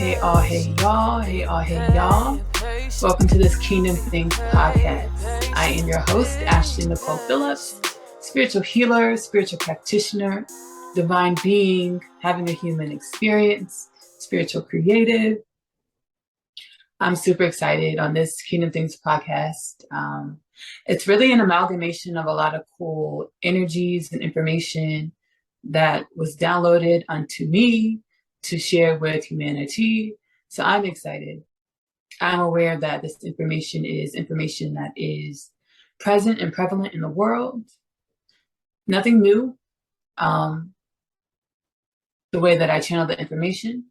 Hey all, hey y'all, hey all, hey y'all. Welcome to this Kingdom Things podcast. I am your host, Ashley Nicole Phillips, spiritual healer, spiritual practitioner, divine being, having a human experience, spiritual creative. I'm super excited on this Kingdom Things podcast. It's really an amalgamation of a lot of cool energies and information that was downloaded onto me to share with humanity. So I'm excited. I'm aware that this information is information that is present and prevalent in the world. Nothing new. The way that I channel the information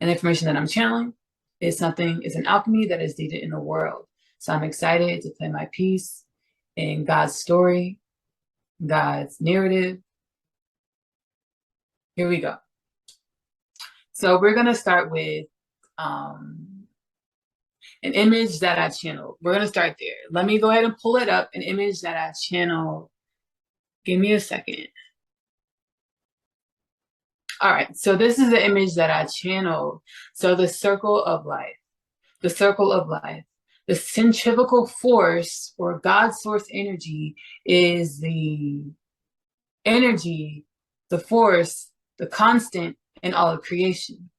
and the information that I'm channeling is an alchemy that is needed in the world. So I'm excited to play my piece in God's story, God's narrative. Here we go. So we're going to start with an image that I channeled. We're going to start there. Let me go ahead and pull it up, an image that I channeled. Give me a second. All right, so this is the image that I channeled. So the circle of life, the circle of life. The centrifugal force or God source energy is the energy, the force, the constant in all of creation.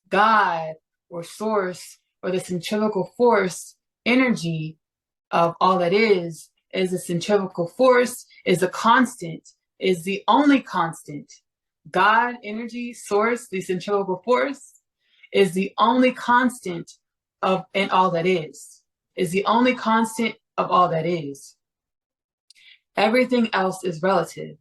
God or source or the centrifugal force energy of all that is the centrifugal force, is a constant, is the only constant. God, energy, source, the centrifugal force is the only constant of in all that is the only constant of all that is. Everything else is relative.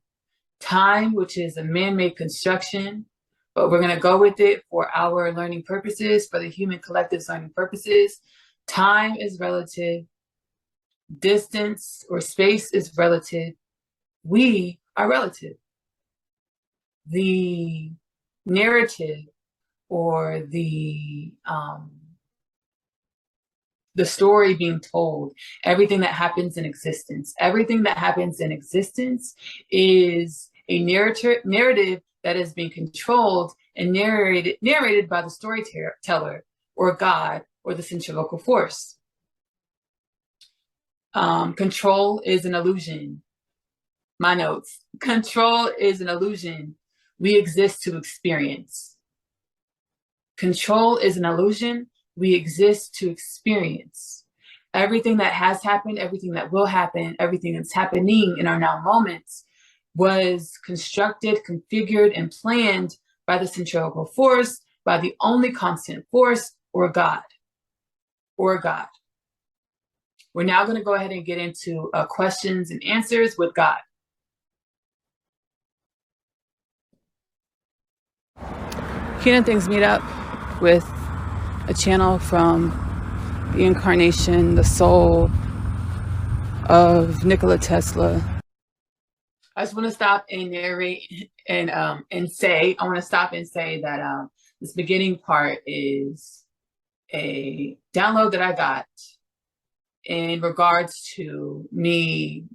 Time, which is a man-made construction, but we're going to go with it for our learning purposes, for the human collective's learning purposes. Time is relative. Distance or space is relative. We are relative. The narrative or the story being told, everything that happens in existence is a narrative that is being controlled and narrated by the storyteller or God or the centrifugal force. Control is an illusion. My notes. Control is an illusion. We exist to experience. Control is an illusion. We exist to experience. Everything that has happened, everything that will happen, everything that's happening in our now moments was constructed, configured, and planned by the centrifugal force, by the only constant force, or God. Or God. We're now going to go ahead and get into questions and answers with God. Kingdom Things meet up with a channel from the incarnation, the soul of Nikola Tesla. I just want to stop and narrate and say that this beginning part is a download that I got in regards to me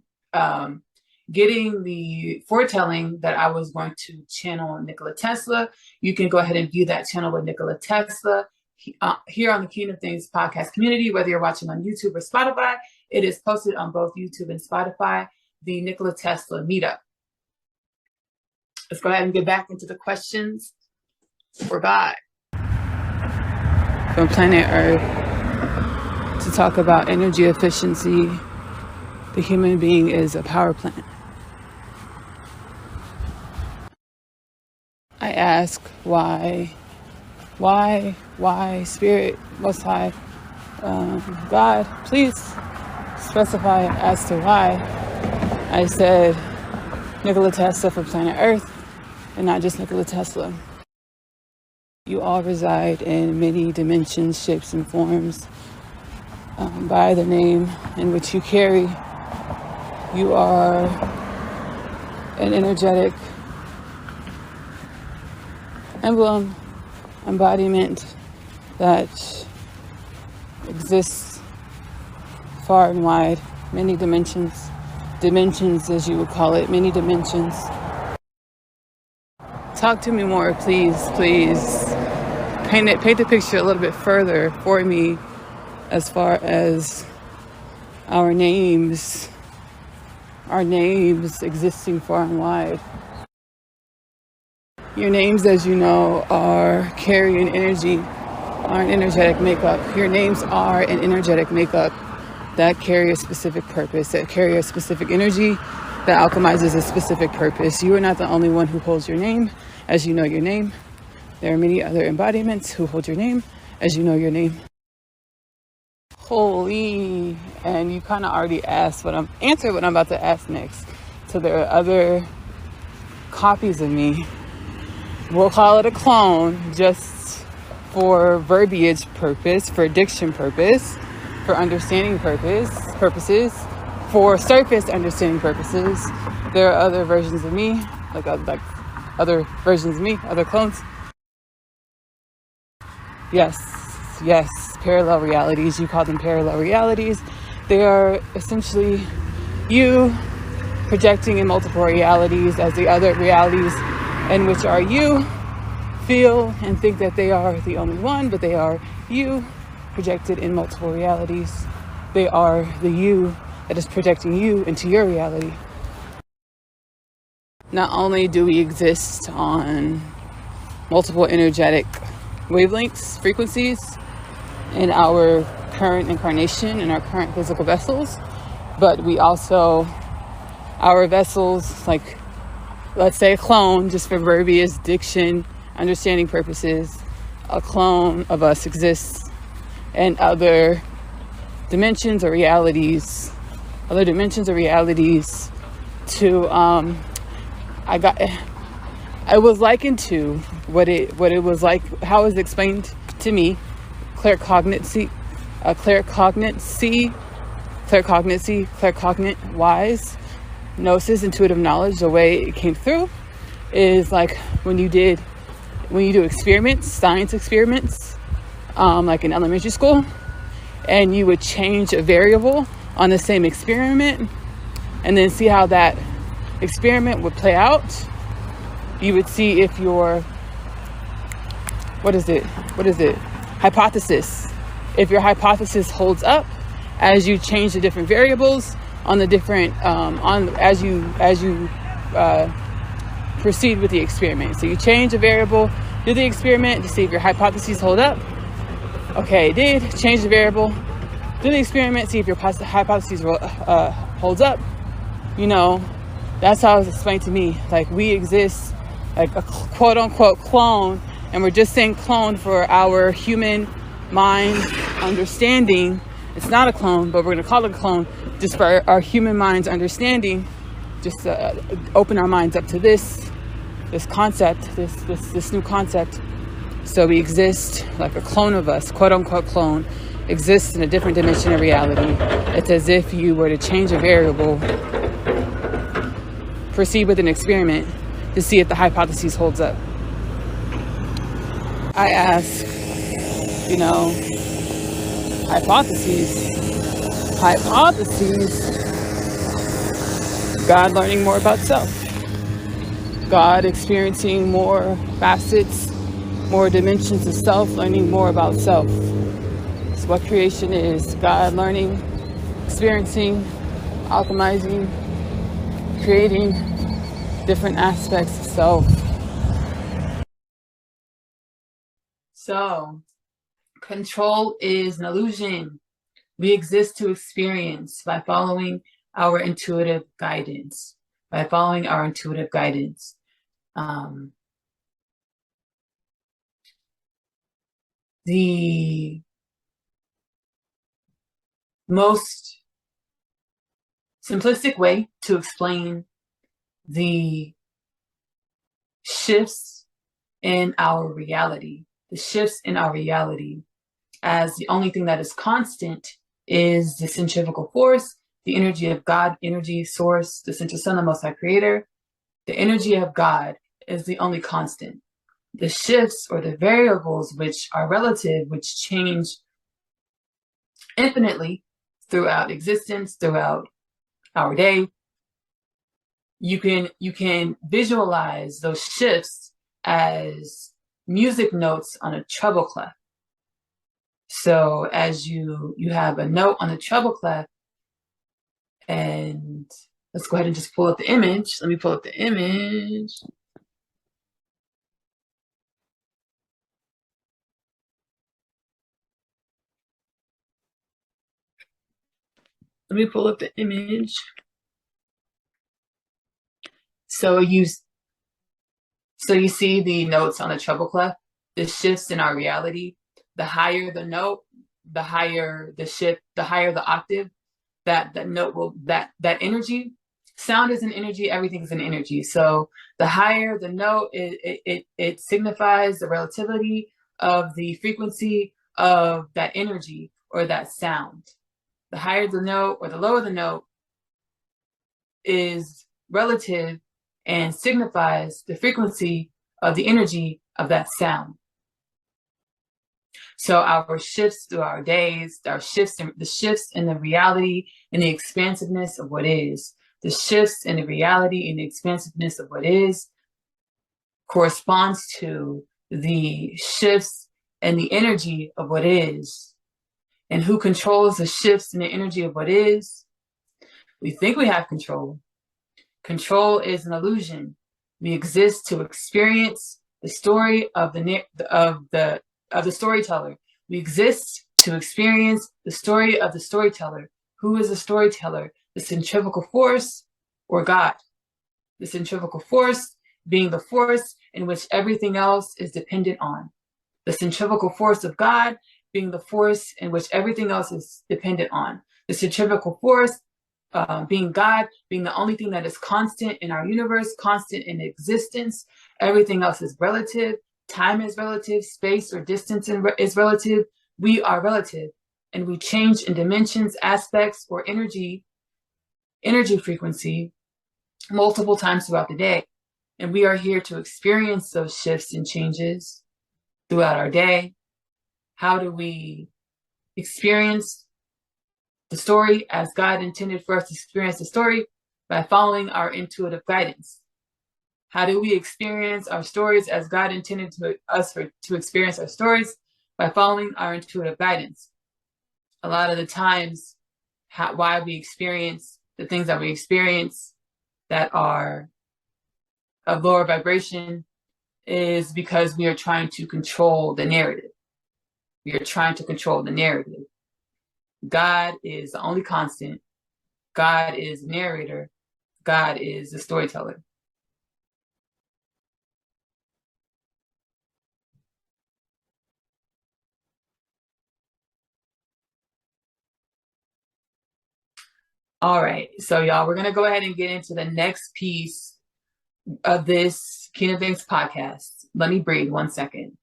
getting the foretelling that I was going to channel Nikola Tesla. You can go ahead and view that channel with Nikola Tesla here on the Kingdom Things podcast community, whether you're watching on YouTube or Spotify. It is posted on both YouTube and Spotify, the Nikola Tesla meetup. Let's go ahead and get back into the questions for God. From planet Earth to talk about energy efficiency, the human being is a power plant. I ask why, Spirit, Most High, God, please specify as to why. I said Nikola Tesla for planet Earth, and not just Nikola Tesla. You all reside in many dimensions, shapes, and forms by the name in which you carry. You are an energetic emblem, embodiment that exists far and wide, many dimensions as you would call it, many dimensions. Talk to me more, please. paint the picture a little bit further for me as far as our names existing far and wide. Your names, as you know, carry an energy, are an energetic makeup. Your names are an energetic makeup that carry a specific purpose, that carry a specific energy, that alchemizes a specific purpose. You are not the only one who holds your name, as you know your name. There are many other embodiments who hold your name, as you know your name. Holy, and you kind of already answered what I'm about to ask next. So there are other copies of me. We'll call it a clone, just for verbiage purpose, for diction purpose, for understanding purposes, for surface understanding purposes. There are other versions of me, like other versions of me, other clones. Yes, parallel realities. You call them parallel realities. They are essentially you projecting in multiple realities as the other realities in which are you feel and think that they are the only one, but they are you projected in multiple realities. They are the you that is projecting you into your reality. Not only do we exist on multiple energetic wavelengths, frequencies in our current incarnation, in our current physical vessels, but we also, our vessels, like let's say a clone, just for verbiage, diction, understanding purposes, a clone of us exists in other dimensions or realities to I was likened to what it was like, how it was explained to me, claircognate wise, gnosis, intuitive knowledge. The way it came through is like when you do experiments, science experiments, like in elementary school, and you would change a variable on the same experiment and then see how that experiment would play out. You would see if your hypothesis, if your hypothesis holds up as you change the different variables on the different as you proceed with the experiment. So you change a variable, do the experiment to see if your hypotheses hold up. Okay, it did. Change the variable, do the experiment, see if your hypotheses holds up. You know, that's how it was explained to me. Like, we exist like a quote unquote clone, and we're just saying clone for our human mind understanding. It's not a clone, but we're going to call it a clone just for our human mind's understanding, just to open our minds up to this concept, this new concept. So we exist like a clone of us, quote unquote clone, exists in a different dimension of reality. It's as if you were to change a variable, proceed with an experiment to see if the hypothesis holds up. I ask, hypotheses, God learning more about self, God experiencing more facets, more dimensions of self, learning more about self. It's what creation is. God learning, experiencing, alchemizing, creating different aspects of self. So, control is an illusion. We exist to experience by following our intuitive guidance. The most simplistic way to explain the shifts in our reality, as the only thing that is constant is the centrifugal force, the energy of God, energy source, the central sun, the most high creator. The energy of God is the only constant. The shifts or the variables, which are relative, which change infinitely throughout existence, throughout our day, you can visualize those shifts as music notes on a treble clef. So as you have a note on the treble clef, and let's go ahead and just pull up the image. Let me pull up the image. Let me pull up the image. So you see the notes on the treble clef, the shifts in our reality. The higher the note, the higher the shift, the higher the octave, that note will, that energy, sound is an energy, everything is an energy. So the higher the note, it signifies the relativity of the frequency of that energy or that sound. The higher the note or the lower the note is relative and signifies the frequency of the energy of that sound. So our shifts through our days, the shifts in the reality and the expansiveness of what is, the shifts in the reality and the expansiveness of what is corresponds to the shifts and the energy of what is. And who controls the shifts in the energy of what is? We think we have control. Control is an illusion. We exist to experience the story of the storyteller. We exist to experience the story of the storyteller. Who is the storyteller? The centrifugal force or God? The centrifugal force being the force in which everything else is dependent on. The centrifugal force of God being the force in which everything else is dependent on. The centrifugal force being God, being the only thing that is constant in our universe, constant in existence. Everything else is relative. Time is relative. Space or distance is relative. We are relative. And we change in dimensions, aspects, or energy frequency multiple times throughout the day. And we are here to experience those shifts and changes throughout our day. How do we experience the story as God intended for us to experience the story? By following our intuitive guidance. How do we experience our stories as God intended to experience our stories? By following our intuitive guidance. A lot of the times, why we experience the things that we experience that are of lower vibration is because we are trying to control the narrative. We are trying to control the narrative. God is the only constant. God is the narrator. God is the storyteller. All right, so y'all, we're gonna go ahead and get into the next piece of this Kingdom Things podcast. Let me breathe 1 second.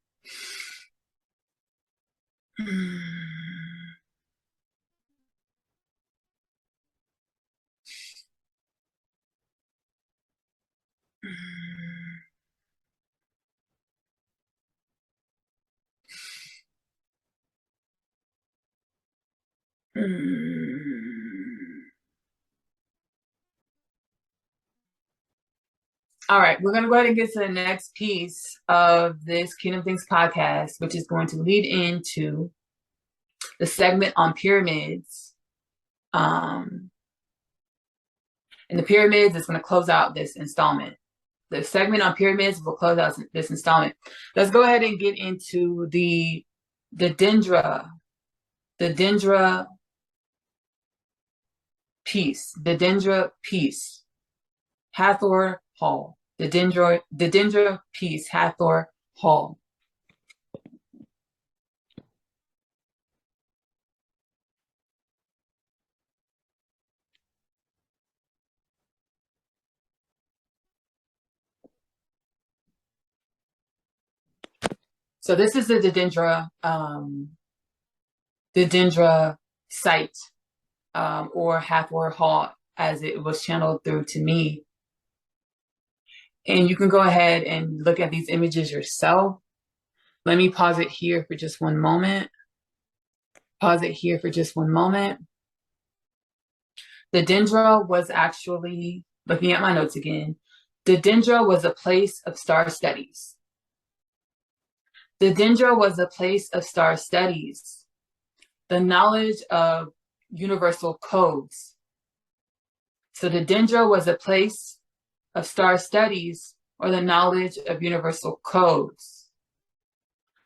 All right, we're going to go ahead and get to the next piece of this Kingdom Things podcast, which is going to lead into the segment on pyramids. And the pyramids is going to close out this installment. The segment on pyramids will close out this installment. Let's go ahead and get into the dendra piece. Hathor Hall. The dendra piece, Hathor Hall. So this is the dendra site, or Hathor Hall, as it was channeled through to me. And you can go ahead and look at these images yourself. Let me pause it here for just one moment. The dendra was actually, looking at my notes again, the dendra was a place of star studies. The Dendra was a place of star studies, the knowledge of universal codes. So the Dendra was a place of star studies or the knowledge of universal codes.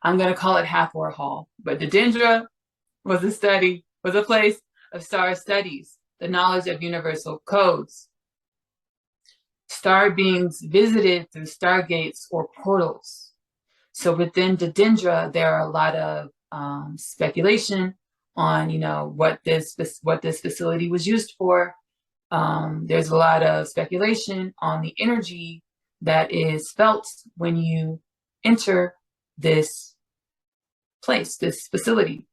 I'm going to call it Hathor Hall, but the Dendra was a place of star studies, the knowledge of universal codes. Star beings visited through stargates or portals. So within the Dendra, there are a lot of speculation on, what this facility was used for. There's a lot of speculation on the energy that is felt when you enter this place, this facility.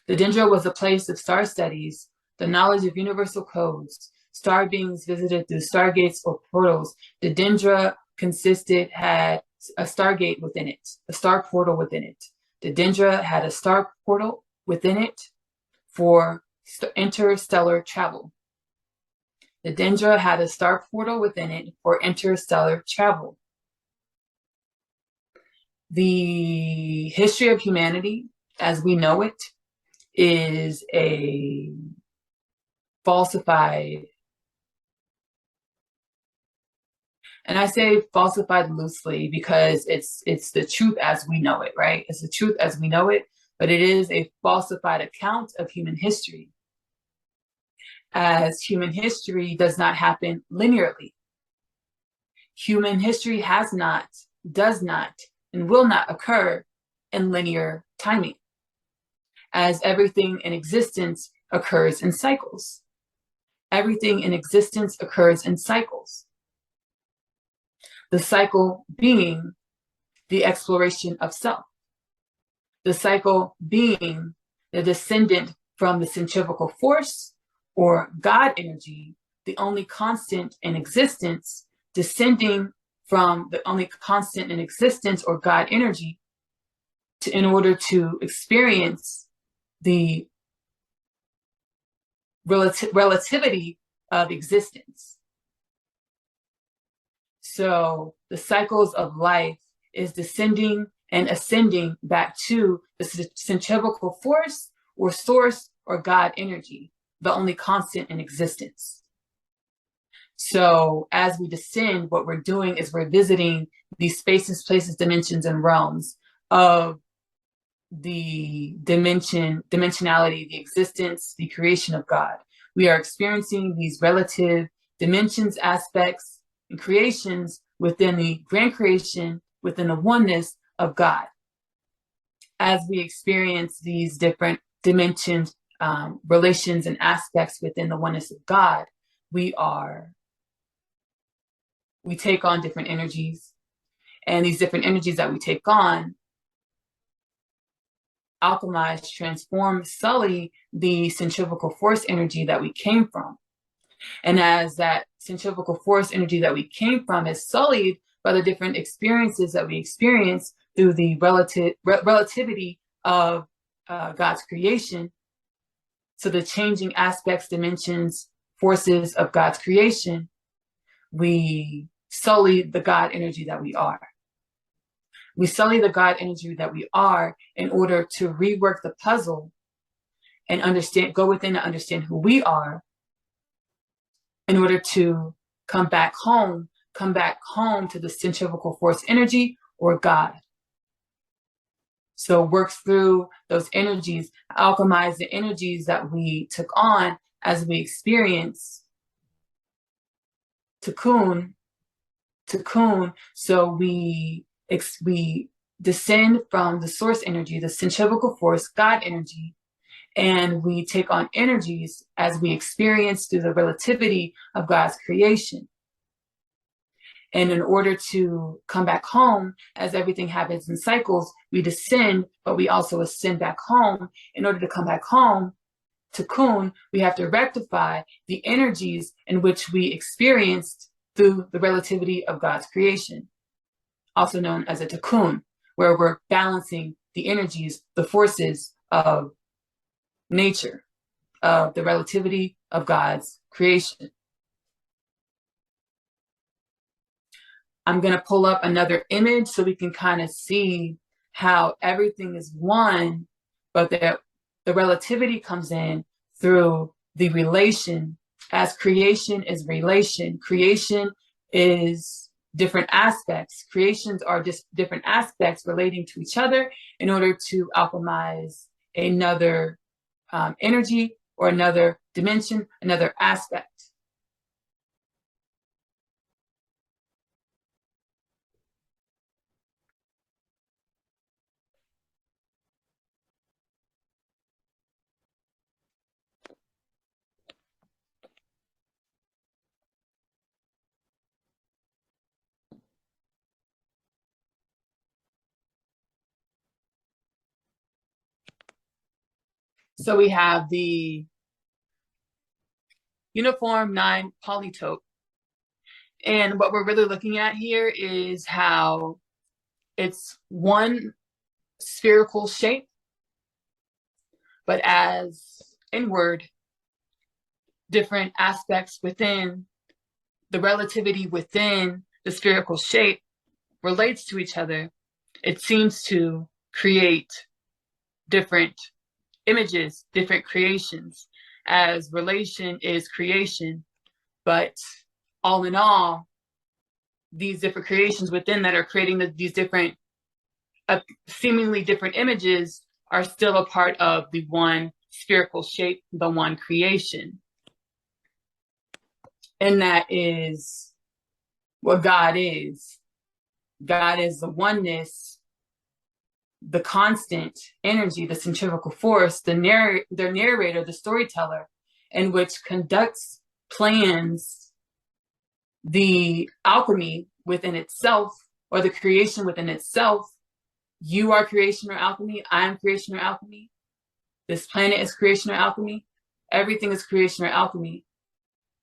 The Dendra was a place of star studies, the knowledge of universal codes, star beings visited through stargates or portals. The Dendra had a stargate within it, a star portal within it. The Dendra had a star portal within it for interstellar travel. The Dendra had a star portal within it for interstellar travel. The history of humanity, as we know it, is a falsified, and I say falsified loosely because it's the truth as we know it, right? It's the truth as we know it, but it is a falsified account of human history, as human history does not happen linearly. Human history does not, and will not occur in linear timing, as everything in existence occurs in cycles. Everything in existence occurs in cycles. The cycle being the exploration of self. The cycle being the descendant from the centrifugal force or God energy, the only constant in existence, descending from the only constant in existence or God energy in order to experience the relativity of existence. So the cycles of life is descending and ascending back to the centrifugal force or source or God energy, the only constant in existence. So as we descend, what we're doing is we're visiting these spaces, places, dimensions, and realms of the dimensionality, the existence, the creation of God. We are experiencing these relative dimensions, aspects, and creations within the grand creation, within the oneness of God. As we experience these different dimensions, relations, and aspects within the oneness of God, we take on different energies, and these different energies that we take on alchemize, transform, sully the centrifugal force energy that we came from. And as that centrifugal force energy that we came from is sullied by the different experiences that we experience through the relativity of God's creation, so the changing aspects, dimensions, forces of God's creation, we sully the God energy that we are. We sully the God energy that we are in order to rework the puzzle and go within and understand who we are, in order to come back home to the centrifugal force energy or God. So work through those energies, alchemize the energies that we took on as we experience Tikkun. So we descend from the source energy, the centrifugal force, God energy, and we take on energies as we experience through the relativity of God's creation. And in order to come back home, as everything happens in cycles, we descend, but we also ascend back home. In order to come back home, Tikkun, we have to rectify the energies in which we experienced through the relativity of God's creation, also known as a Tikkun, where we're balancing the energies, the forces of nature, of the relativity of God's creation. I'm going to pull up another image so we can kind of see how everything is one, but the relativity comes in through the relation, as creation is relation. Creation is different aspects. Creations are just different aspects relating to each other in order to alchemize another energy or another dimension, another aspect. So we have the uniform 9 polytope. And what we're really looking at here is how it's one spherical shape, but as inward, different aspects within the relativity within the spherical shape relates to each other. It seems to create different images, different creations, as relation is creation. But all in all, these different creations within that are creating these different, seemingly different images are still a part of the one spherical shape, the one creation. And that is what God is. God is the oneness, the constant energy, the centrifugal force, the narrator, the storyteller, in which conducts, plans the alchemy within itself, or the creation within itself. You are creation or alchemy. I am creation or alchemy. This planet is creation or alchemy. Everything is creation or alchemy.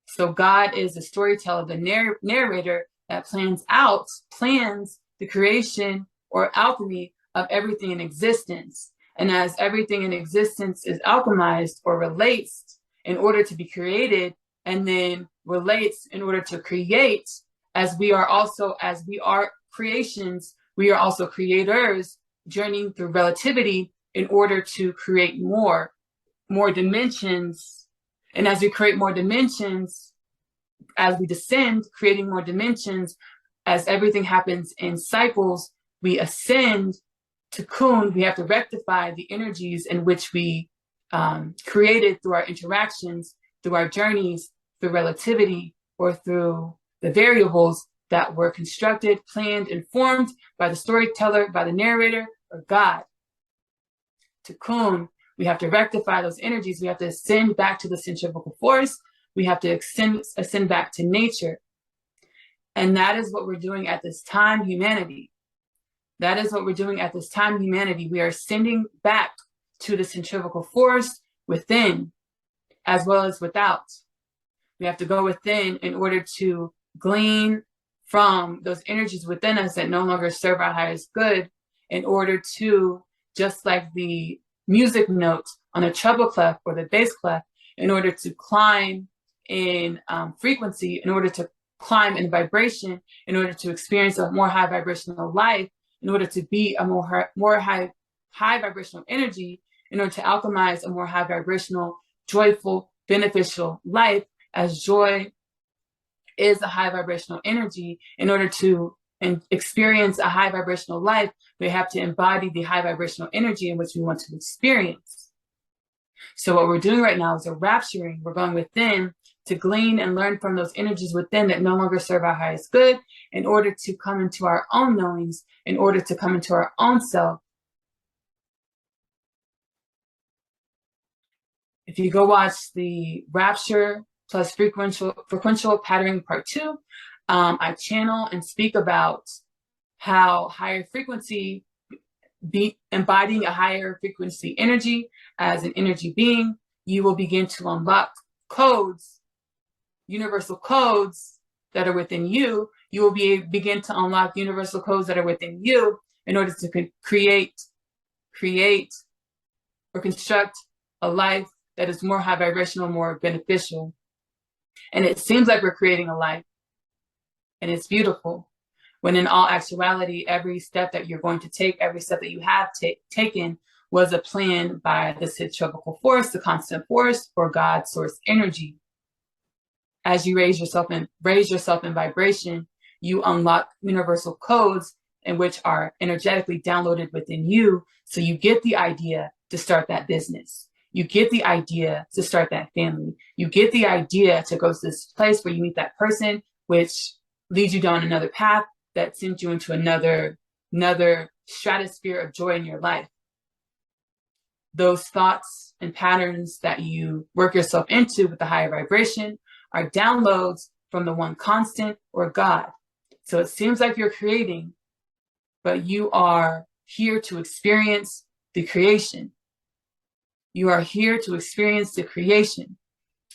So God is the storyteller, the narrator that plans the creation or alchemy of everything in existence. And as everything in existence is alchemized or relates in order to be created, and then relates in order to create, as we are creations, we are also creators, journeying through relativity in order to create more dimensions. And as we create more dimensions, as we descend, creating more dimensions, as everything happens in cycles, we ascend to Kun. We have to rectify the energies in which we created through our interactions, through our journeys, through relativity, or through the variables that were constructed, planned, and formed by the storyteller, by the narrator, or God. To Kun, we have to rectify those energies. We have to ascend back to the centrifugal force. We have to ascend back to nature. And that is what we're doing at this time, humanity. That is what we're doing at this time, humanity. We are ascending back to the centrifugal force within, as well as without. We have to go within in order to glean from those energies within us that no longer serve our highest good, in order to, just like the music note on a treble clef or the bass clef, in order to climb in frequency, in order to climb in vibration, in order to experience a more high vibrational life, in order to be a more high vibrational energy, in order to alchemize a more high vibrational, joyful, beneficial life, as joy is a high vibrational energy. In order to experience a high vibrational life, we have to embody the high vibrational energy in which we want to experience. So what we're doing right now is a rapturing. We're going within to glean and learn from those energies within that no longer serve our highest good, in order to come into our own knowings, in order to come into our own self. If you go watch the Rapture plus frequential patterning part 2, I channel and speak about how higher frequency, embodying a higher frequency energy as an energy being, you will begin to unlock codes, universal codes that are within you. You will begin to unlock universal codes that are within you in order to create or construct a life that is more high vibrational, more beneficial. And it seems like we're creating a life, and it's beautiful. when in all actuality, every step that you're going to take, every step that you have taken was a plan by the centrifugal force, the constant force, or God's source energy. As you raise yourself in vibration, you unlock universal codes in which are energetically downloaded within you. So you get the idea to start that business. You get the idea to start that family. You get the idea to go to this place where you meet that person, which leads you down another path that sends you into another stratosphere of joy in your life. Those thoughts and patterns that you work yourself into with the higher vibration are downloads from the one constant, or God. So it seems like you're creating, but you are here to experience the creation. You are here to experience the creation.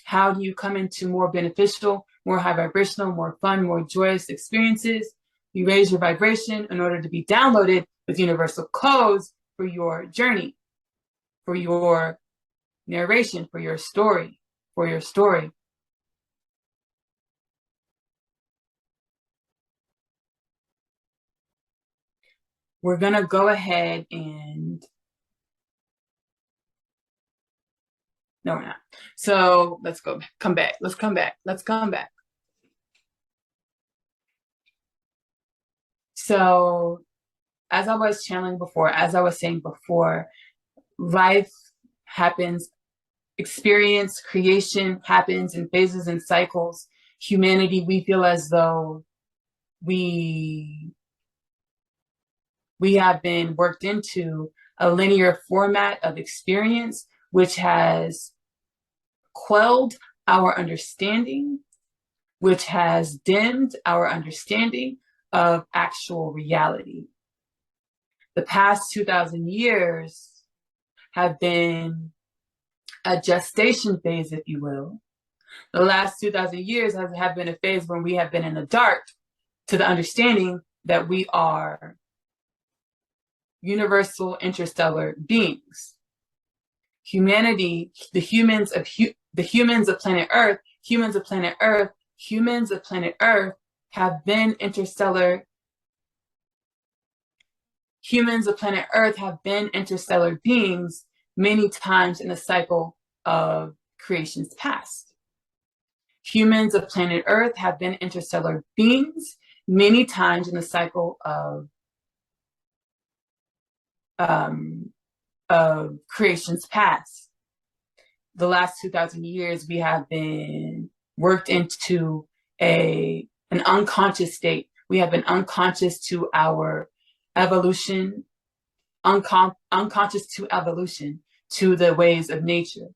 How do you come into more beneficial, more high vibrational, more fun, more joyous experiences? You raise your vibration in order to be downloaded with universal codes for your journey, for your narration, for your story, We're going to go ahead and... No, we're not. So let's come back. Let's come back. So as I was channeling before, as I was saying before, life happens, experience, creation happens in phases and cycles. Humanity, we feel as though we have been worked into a linear format of experience, which has quelled our understanding, which has dimmed our understanding of actual reality. The past 2,000 years have been a gestation phase, if you will. The last 2,000 years have been a phase when we have been in the dark to the understanding that we are universal interstellar beings. Humanity, the humans of planet Earth have been interstellar. Humans of planet Earth have been interstellar beings many times in the cycle of creation's past. Humans of planet Earth have been interstellar beings many times in the cycle of creation's past. The last 2,000 years, we have been worked into an unconscious state. We have been unconscious to our evolution, unconscious to evolution, to the ways of nature,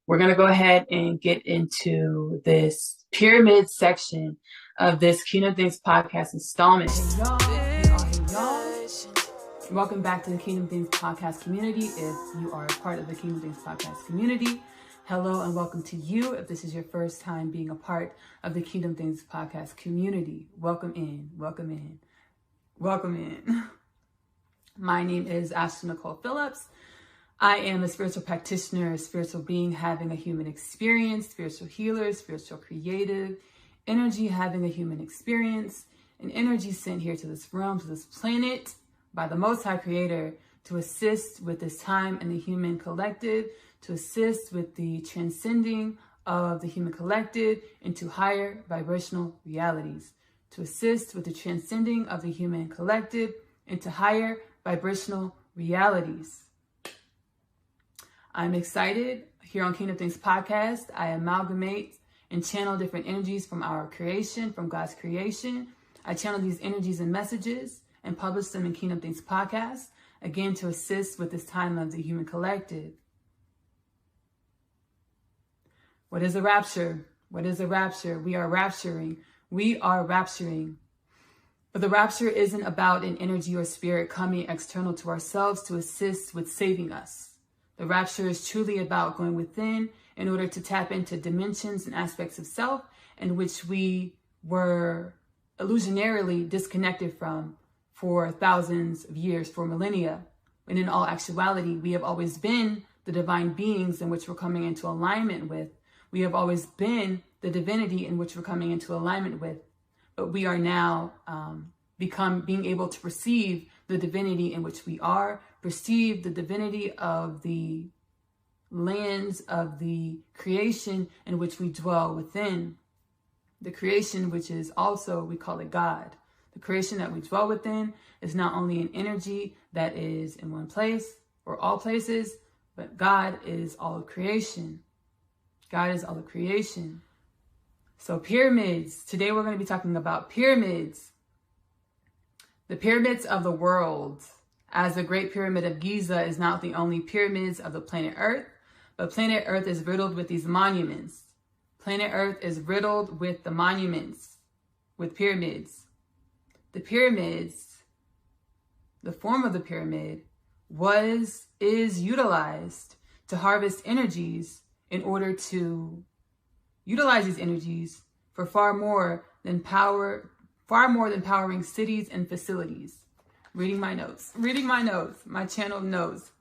We're going to go ahead and get into this pyramid section of this Kingdom Things podcast installment. Hey y'all. Welcome back to the Kingdom Things podcast community. If you are a part of the Kingdom Things podcast community, hello and welcome to you. If this is your first time being a part of the Kingdom Things podcast community, welcome in. My name is Ashley Nicole Phillips. I am a spiritual practitioner, a spiritual being having a human experience, spiritual healer, spiritual creative, energy having a human experience, an energy sent here to this realm, to this planet, by the Most High Creator to assist with this time in the human collective, to assist with the transcending of the human collective into higher vibrational realities, to assist with the transcending of the human collective into higher vibrational realities. I'm excited. Here on Kingdom Things podcast, I amalgamate and channel different energies from our creation, from God's creation. I channel these energies and messages and publish them in Kingdom Things podcast, again, to assist with this time of the human collective. What is a rapture? We are rapturing. But the rapture isn't about an energy or spirit coming external to ourselves to assist with saving us. The rapture is truly about going within in order to tap into dimensions and aspects of self in which we were illusionarily disconnected from for thousands of years, for millennia. And in all actuality, we have always been the divine beings in which we're coming into alignment with. We have always been the divinity in which we're coming into alignment with. but we are now being able to perceive the divinity in which we are, perceive the divinity of the lands of the creation in which we dwell within. The creation, which is also, we call it God. The creation that we dwell within is not only an energy that is in one place or all places, but God is all of creation. God is all of creation. So pyramids. Today we're going to be talking about pyramids. The pyramids of the world. As the Great Pyramid of Giza is not the only pyramids of the planet Earth, but planet Earth is riddled with these monuments. Planet Earth is riddled with the monuments, with pyramids. The pyramids, the form of the pyramid, is utilized to harvest energies in order to utilize these energies for far more than powering cities and facilities. Reading my notes, my channel knows.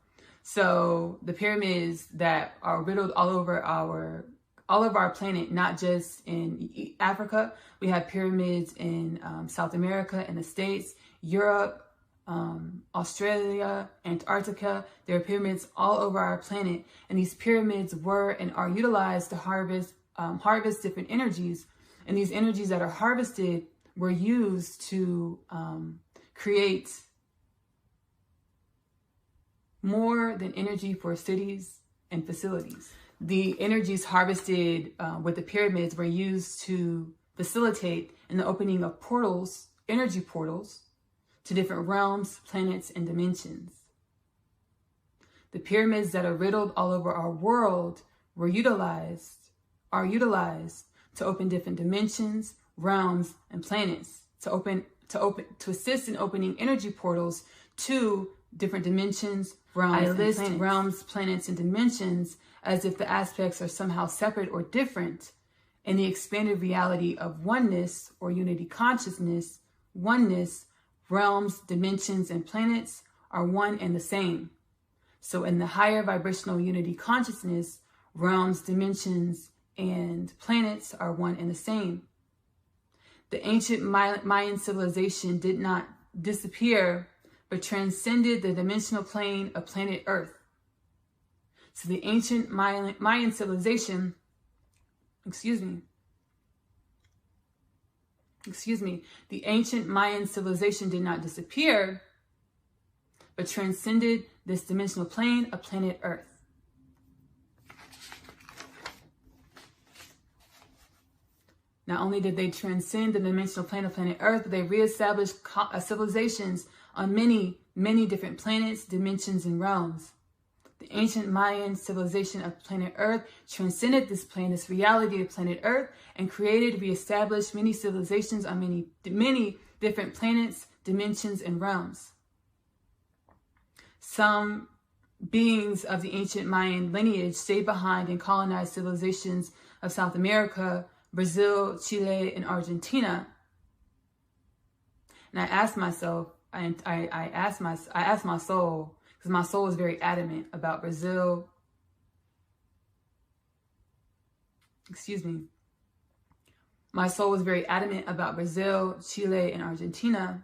So the pyramids that are riddled all over our planet, not just in Africa. We have pyramids in South America and the States, Europe, Australia, Antarctica. There are pyramids all over our planet, and these pyramids were and are utilized to harvest different energies. And these energies that are harvested were used to create more than energy for cities and facilities. The energies harvested with the pyramids were used to facilitate in the opening of portals, energy portals, to different realms, planets, and dimensions. The pyramids that are riddled all over our world are utilized to open different dimensions, realms, and planets, to assist in opening energy portals to different dimensions, realms, and planets. I list realms, planets, and dimensions as if the aspects are somehow separate or different in the expanded reality of oneness or unity consciousness. Oneness, realms, dimensions, and planets are one and the same. So in the higher vibrational unity consciousness, realms, dimensions, and planets are one and the same. The ancient Mayan civilization did not disappear, but transcended the dimensional plane of planet Earth. So the ancient Mayan civilization, the ancient Mayan civilization did not disappear, but transcended this dimensional plane of planet Earth. Not only did they transcend the dimensional plane of planet Earth, but they reestablished civilizations on many, many different planets, dimensions, and realms. The ancient Mayan civilization of planet Earth transcended this plane, this reality of planet Earth, and reestablished many civilizations on many different planets, dimensions, and realms. Some beings of the ancient Mayan lineage stayed behind and colonized civilizations of South America, Brazil, Chile, and Argentina. And I asked myself, I asked my soul, because my soul was very adamant about Brazil. My soul was very adamant about Brazil, Chile, and Argentina.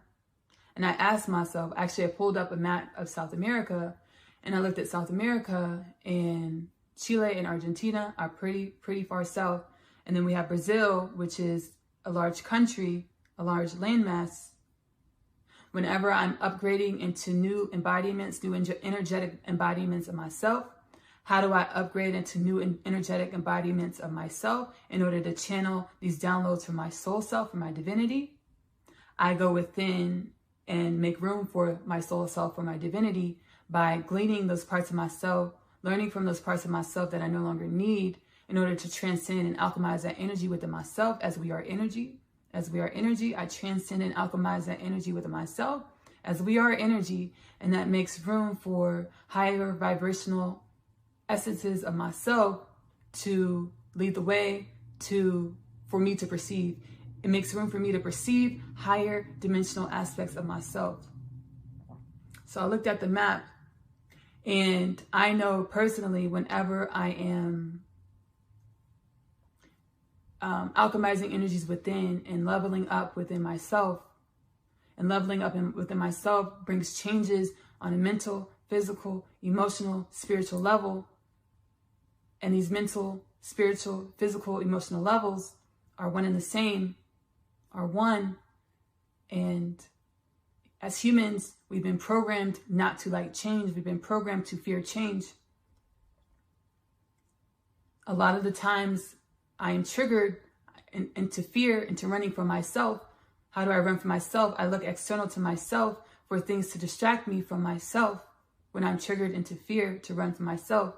And I asked myself, actually I pulled up a map of South America, and I looked at South America, and Chile and Argentina are pretty far south. And then we have Brazil, which is a large country, a large landmass. Whenever I'm upgrading into new embodiments, new energetic embodiments of myself, how do I upgrade into new energetic embodiments of myself in order to channel these downloads from my soul self, from my divinity? I go within and make room for my soul self, for my divinity, by gleaning those parts of myself, learning from those parts of myself that I no longer need, in order to transcend and alchemize that energy within myself. As we are energy, I transcend and alchemize that energy within myself as we are energy, and that makes room for higher vibrational essences of myself to lead the way, for me to perceive. It makes room for me to perceive higher dimensional aspects of myself. So I looked at the map, and I know personally, whenever I am alchemizing energies within and leveling up within myself. And leveling up within myself brings changes on a mental, physical, emotional, spiritual level. And these mental, spiritual, physical, emotional levels are one and the same, are one. And as humans, we've been programmed not to like change. We've been programmed to fear change. A lot of the times I am triggered into fear, into running from myself. How do I run from myself? I look external to myself for things to distract me from myself when I'm triggered into fear, to run from myself.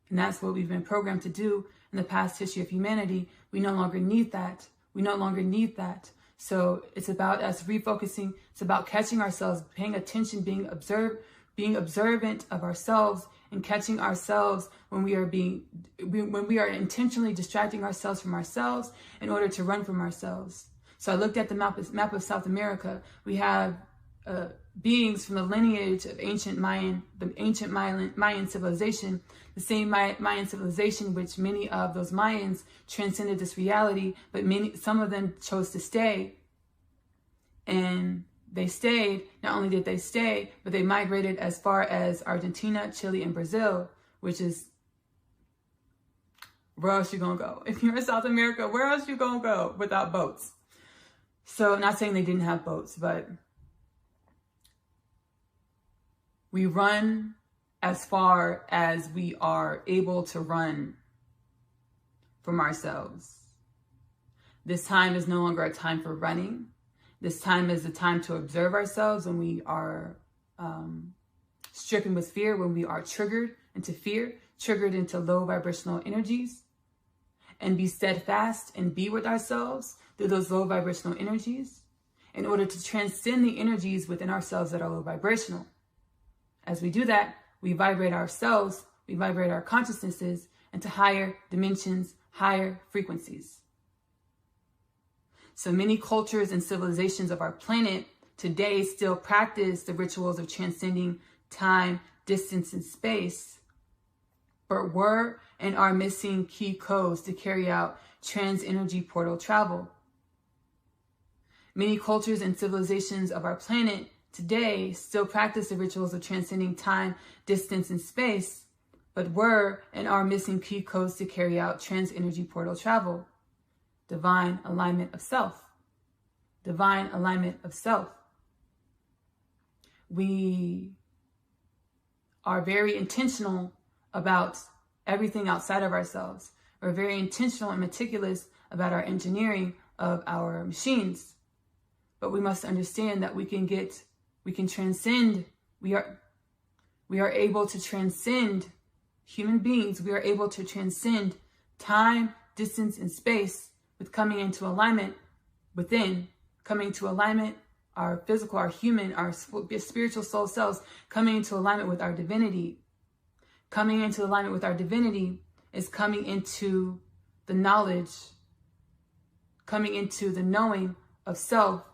And that's what we've been programmed to do in the past history of humanity. We no longer need that. We no longer need that. So it's about us refocusing. It's about catching ourselves, paying attention, being observant of ourselves, and catching ourselves when we are intentionally distracting ourselves from ourselves in order to run from ourselves. So I looked at the map of South America. We have beings from the lineage of the ancient Mayan civilization, the same Mayan civilization which many of those Mayans transcended this reality, but some of them chose to stay. And they stayed. Not only did they stay, but they migrated as far as Argentina, Chile, and Brazil, which is, where else you gonna go? If you're in South America, where else you gonna go without boats? So not saying they didn't have boats, but we run as far as we are able to run from ourselves. This time is no longer a time for running. This time is a time to observe ourselves when we are stricken with fear, when we are triggered into fear, triggered into low vibrational energies, and be steadfast and be with ourselves through those low vibrational energies in order to transcend the energies within ourselves that are low vibrational. As we do that, we vibrate ourselves, we vibrate our consciousnesses into higher dimensions, higher frequencies. So many cultures and civilizations of our planet today still practice the rituals of transcending time, distance, and space, but were and are missing key codes to carry out trans-energy portal travel. Many cultures and civilizations of our planet today still practice the rituals of transcending time, distance, and space, but were and are missing key codes to carry out trans-energy portal travel. Divine alignment of self. Divine alignment of self. We are very intentional about everything outside of ourselves. We're very intentional and meticulous about our engineering of our machines. But we must understand that we can transcend. We are able to transcend human beings. We are able to transcend time, distance, and space with coming into alignment within, coming to alignment, our physical, our human, our spiritual soul selves, coming into alignment with our divinity. Coming into alignment with our divinity is coming into the knowledge, coming into the knowing of self,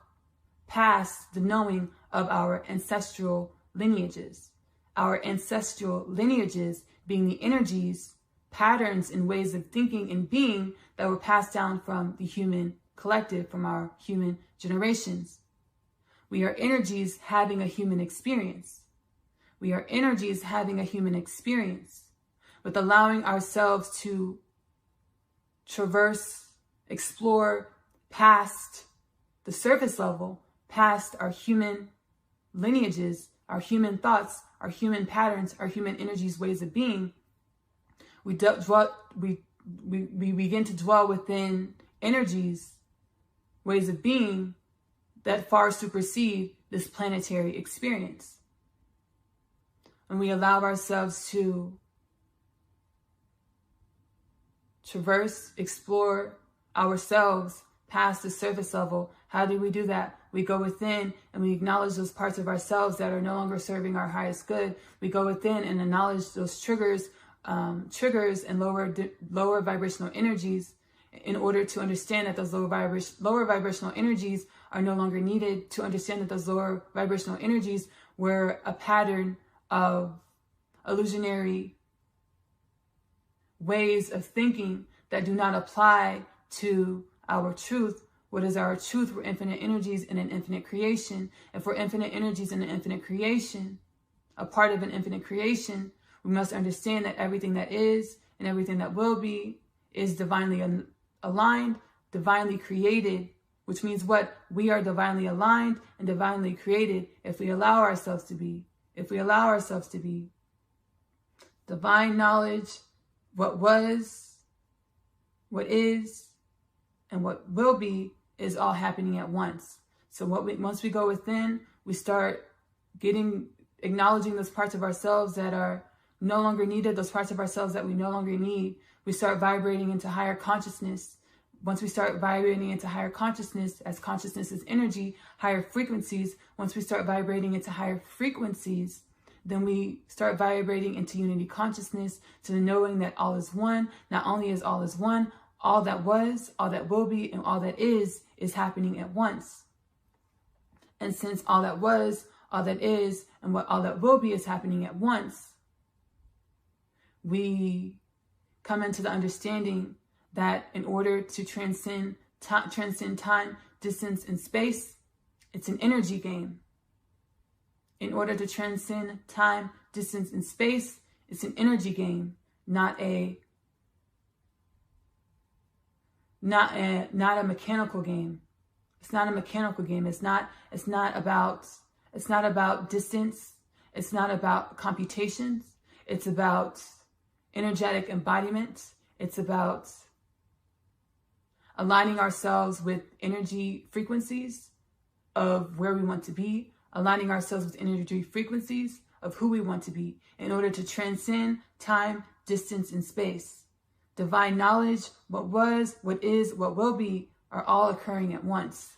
past the knowing of our ancestral lineages. Our ancestral lineages being the energies, patterns, and ways of thinking and being that were passed down from the human collective, from our human generations. We are energies having a human experience. We are energies having a human experience with allowing ourselves to traverse, explore past the surface level, past our human lineages, our human thoughts, our human patterns, our human energies, ways of being. We begin to dwell within energies, ways of being that far supersede this planetary experience. And we allow ourselves to traverse, explore ourselves past the surface level. How do we do that? We go within and we acknowledge those parts of ourselves that are no longer serving our highest good. We go within and acknowledge those triggers and lower vibrational energies in order to understand that those lower vibrational energies are no longer needed, to understand that those lower vibrational energies were a pattern of illusionary ways of thinking that do not apply to our truth. What is our truth? We're infinite energies in an infinite creation. If we're infinite energies in an infinite creation, a part of an infinite creation, we must understand that everything that is and everything that will be is divinely aligned, divinely created, which means what? We are divinely aligned and divinely created if we allow ourselves to be. If we allow ourselves to be. Divine knowledge, what was, what is, and what will be is all happening at once. So once we go within, we start acknowledging those parts of ourselves that are no longer needed, those parts of ourselves that we no longer need. We start vibrating into higher consciousness. Once we start vibrating into higher consciousness, as consciousness is energy, higher frequencies, once we start vibrating into higher frequencies, then we start vibrating into unity consciousness, to the knowing that all is one. Not only is all is one, all that was, all that will be, and all that is happening at once. And since all that was, all that is, and all that will be is happening at once, we come into the understanding that in order to transcend time, distance, and space, it's an energy game. In order to transcend time, distance, and space, it's an energy game, not a mechanical game. It's not a mechanical game. It's not about distance. It's not about computations. It's about energetic embodiment. It's about aligning ourselves with energy frequencies of where we want to be, aligning ourselves with energy frequencies of who we want to be in order to transcend time, distance, and space. Divine knowledge, what was, what is, what will be, are all occurring at once.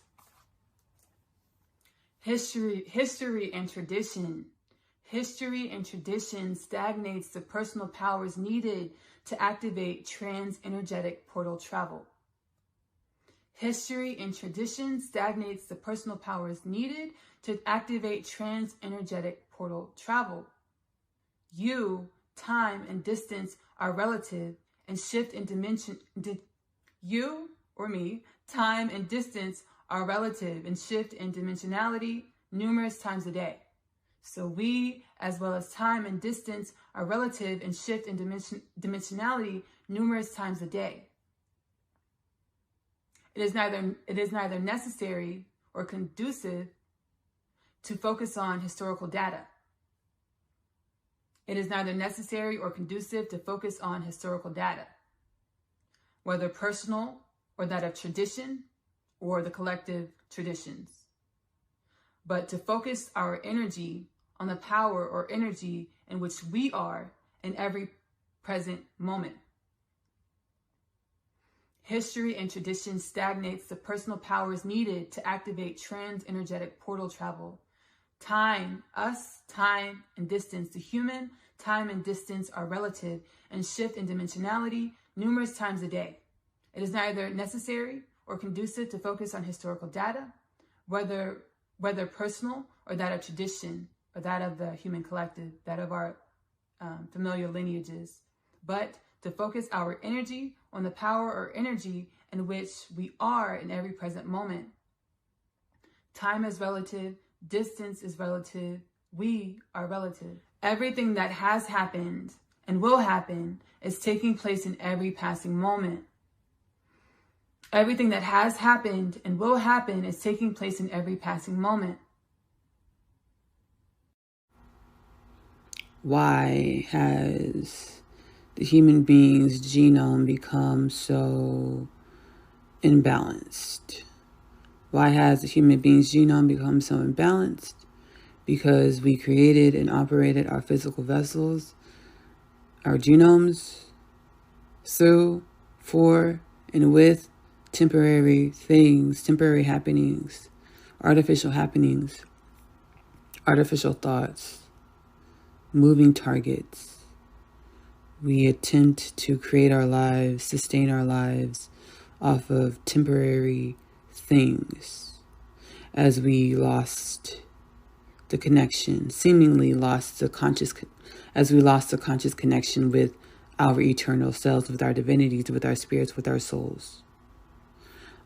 History and tradition. History and tradition stagnates the personal powers needed to activate trans-energetic portal travel. History and tradition stagnates the personal powers needed to activate trans-energetic portal travel. You, time, and distance are relative and shift in dimension. You, or me, time and distance are relative and shift in dimensionality numerous times a day. So we, as well as time and distance, are relative and shift in dimensionality numerous times a day. It is neither necessary or conducive to focus on historical data. It is neither necessary or conducive to focus on historical data, whether personal or that of tradition or the collective traditions, but to focus our energy on the power or energy in which we are in every present moment. History and tradition stagnates the personal powers needed to activate trans-energetic portal travel. Time, us, time, and distance. The human, time, and distance are relative and shift in dimensionality numerous times a day. It is neither necessary or conducive to focus on historical data, whether personal or that of tradition, or that of the human collective, that of our familiar lineages, but to focus our energy on the power or energy in which we are in every present moment. Time is relative, distance is relative, we are relative. Everything that has happened and will happen is taking place in every passing moment. Everything that has happened and will happen is taking place in every passing moment. Why has the human being's genome become so imbalanced? Why has the human being's genome become so imbalanced? Because we created and operated our physical vessels, our genomes, through, for, and with temporary things, temporary happenings, artificial thoughts, moving targets. We attempt to create our lives, sustain our lives off of temporary things as we lost the connection, seemingly lost the conscious, as we lost the conscious connection with our eternal selves, with our divinities, with our spirits, with our souls.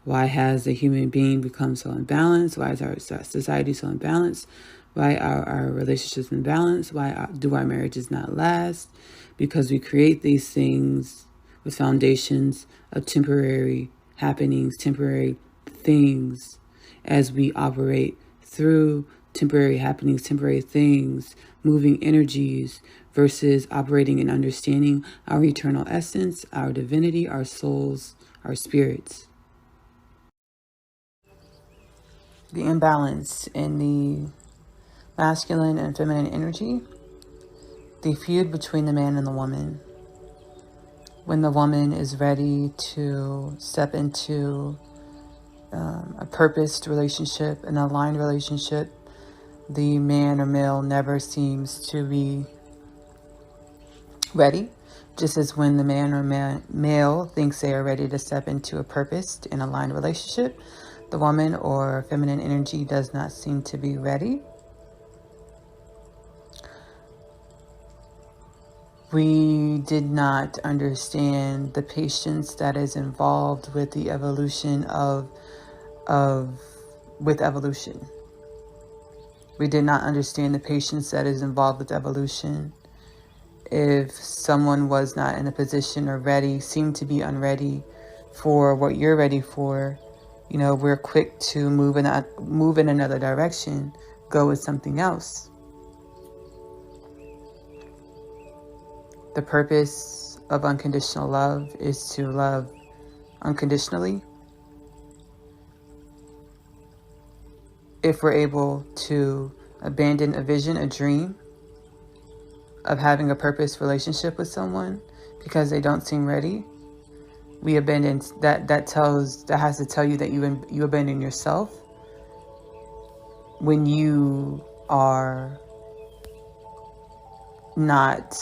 Why has the human being become so imbalanced? Why is our society so imbalanced? Why are our relationships imbalanced? Why do our marriages not last? Because we create these things with foundations of temporary happenings, temporary things, as we operate through temporary happenings, temporary things, moving energies, versus operating and understanding our eternal essence, our divinity, our souls, our spirits. The imbalance in the masculine and feminine energy, the feud between the man and the woman. When the woman is ready to step into a purposed relationship, an aligned relationship, the man or male never seems to be ready. Just as when the man or male thinks they are ready to step into a purposed and aligned relationship, the woman or feminine energy does not seem to be ready. We did not understand the patience that is involved with the evolution with evolution. We did not understand the patience that is involved with evolution. If someone was not in a position or ready, seemed to be unready for what you're ready for, we're quick to move in another direction, go with something else. The purpose of unconditional love is to love unconditionally. If we're able to abandon a vision, a dream of having a purpose relationship with someone because they don't seem ready, we abandon that. That has to tell you that you abandon yourself when you are not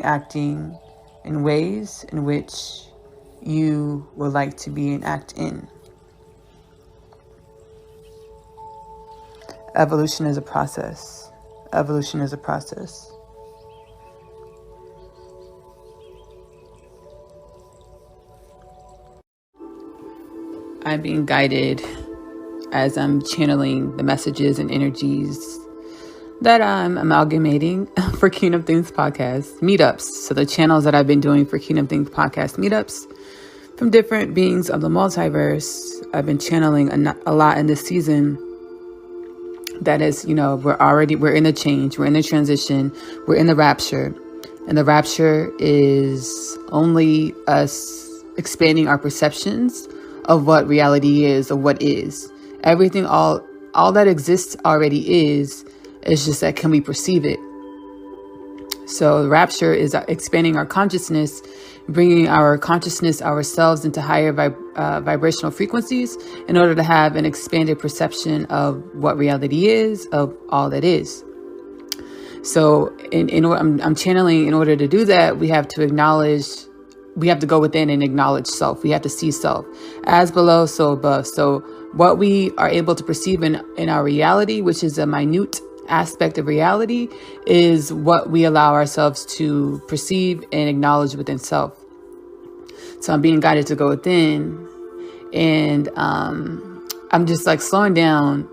acting in ways in which you would like to be and act in. Evolution is a process. Evolution is a process. I'm being guided as I'm channeling the messages and energies that I'm amalgamating for Kingdom Things Podcast meetups. So the channels that I've been doing for Kingdom Things Podcast meetups from different beings of the multiverse, I've been channeling a lot in this season. That is, we're in the change, we're in the transition, we're in the rapture. And the rapture is only us expanding our perceptions of what reality is, of what is. Everything, all that exists already is. It's just that, can we perceive it? So the rapture is expanding our consciousness, bringing our consciousness, ourselves, into higher vibrational frequencies in order to have an expanded perception of what reality is, of all that is. So I'm channeling. In order to do that, we have to go within and acknowledge self. We have to see self. As below, so above. So what we are able to perceive in our reality, which is a minute aspect of reality, is what we allow ourselves to perceive and acknowledge within self. So I'm being guided to go within, and I'm just like slowing down.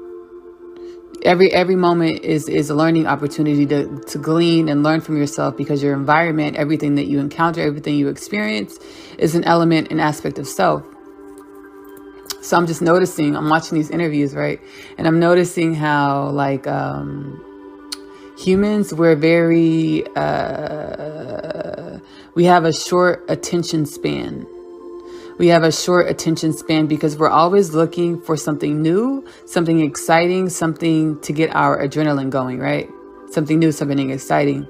Every moment is a learning opportunity to glean and learn from yourself, because your environment, everything that you encounter, everything you experience, is an element, an aspect of self. So I'm just noticing, I'm watching these interviews, right? And I'm noticing how humans, we're very, we have a short attention span. We have a short attention span because we're always looking for something new, something exciting, something to get our adrenaline going, right? Something new, something exciting.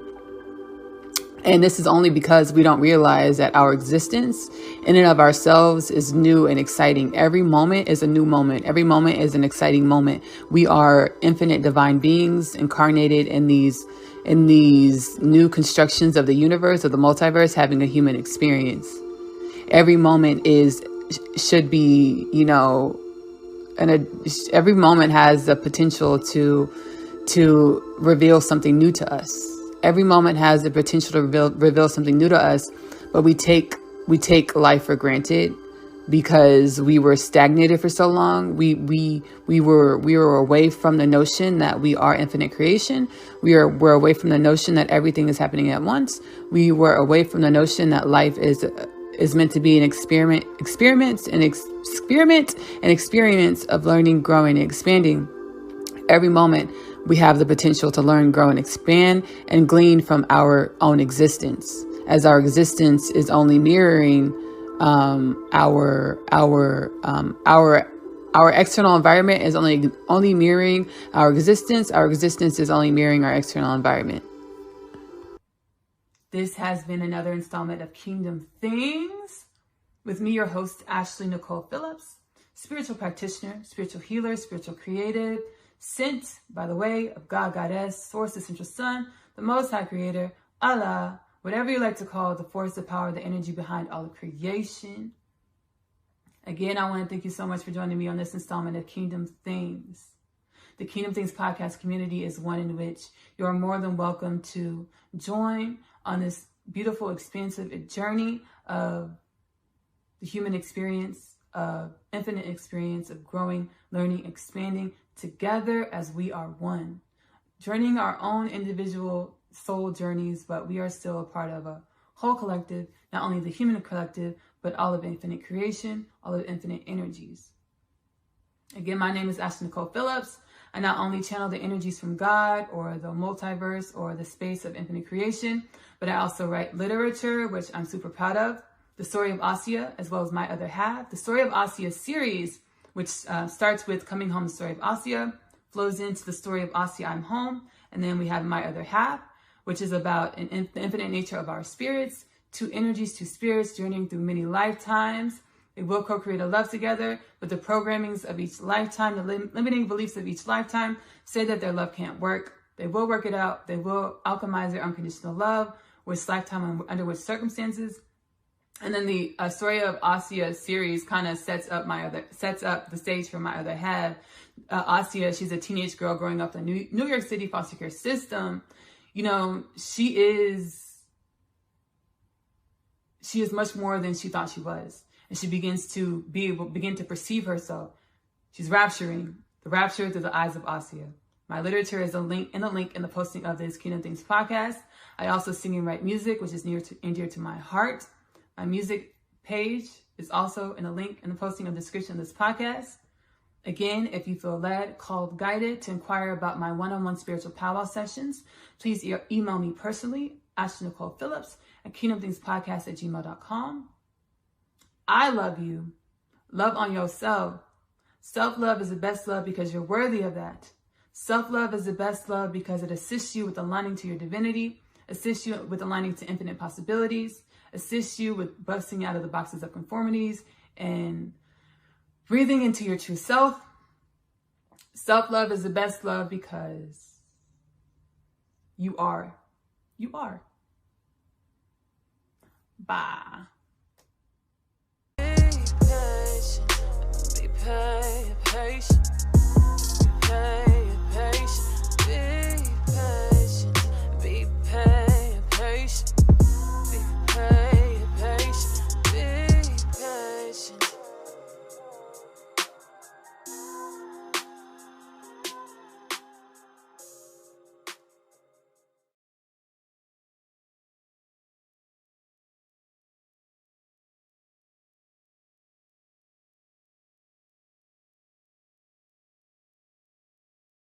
And this is only because we don't realize that our existence in and of ourselves is new and exciting. Every moment is a new moment. Every moment is an exciting moment. We are infinite divine beings incarnated in these new constructions of the universe, of the multiverse, having a human experience. Every moment should be, every moment has the potential to reveal something new to us. Every moment has the potential to reveal something new to us, but we take life for granted because we were stagnated for so long. We were away from the notion that we are infinite creation. We're away from the notion that everything is happening at once. We were away from the notion that life is meant to be an experiment and experience of learning, growing, and expanding. Every moment we have the potential to learn, grow, and expand and glean from our own existence, as our existence is only mirroring our external environment is only mirroring our existence. Our existence is only mirroring our external environment. This has been another installment of Kingdom Things with me, your host, Ashley Nicole Phillips, spiritual practitioner, spiritual healer, spiritual creative, sent by the way of God, Goddess, Source, the Central Sun, the Most High Creator, Allah, whatever you like to call the force, the power, the energy behind all of creation. Again, I want to thank you so much for joining me on this installment of Kingdom Things. The Kingdom Things podcast community is one in which you are more than welcome to join on this beautiful, expansive journey of the human experience, of infinite experience of growing, learning, expanding together as we are one. Journeying our own individual soul journeys, but we are still a part of a whole collective, not only the human collective, but all of infinite creation, all of infinite energies. Again, my name is Ashley Nicole Phillips. I not only channel the energies from God or the multiverse or the space of infinite creation, but I also write literature, which I'm super proud of. The Story of Asya, as well as My Other Half. The Story of Asya series, which starts with Coming Home, the Story of Asya, flows into the Story of Asya, I'm Home. And then we have My Other Half, which is about the infinite nature of our spirits, two energies, two spirits journeying through many lifetimes. They will co-create a love together, but the programmings of each lifetime, the limiting beliefs of each lifetime say that their love can't work. They will work it out. They will alchemize their unconditional love, which lifetime and under which circumstances. And then the Story of Asya series kind of sets up the stage for My Other Half. Asya, she's a teenage girl growing up in the New York City foster care system. You know, she is much more than she thought she was. And she begins to begin to perceive herself. She's rapturing, the rapture through the eyes of Asya. My literature is a link in the posting of this Kingdom Things podcast. I also sing and write music, which is near and dear to my heart. My music page is also in a link in the posting of the description of this podcast. Again, if you feel led, called, guided to inquire about my one-on-one spiritual powwow sessions, please email me personally, Ashley Nicole Phillips at kingdomthingspodcast@gmail.com. I love you. Love on yourself. Self-love is the best love because you're worthy of that. Self-love is the best love because it assists you with aligning to your divinity, assists you with aligning to infinite possibilities, assists you with busting out of the boxes of conformities and breathing into your true self. Self-love is the best love because you are. You are. Bye.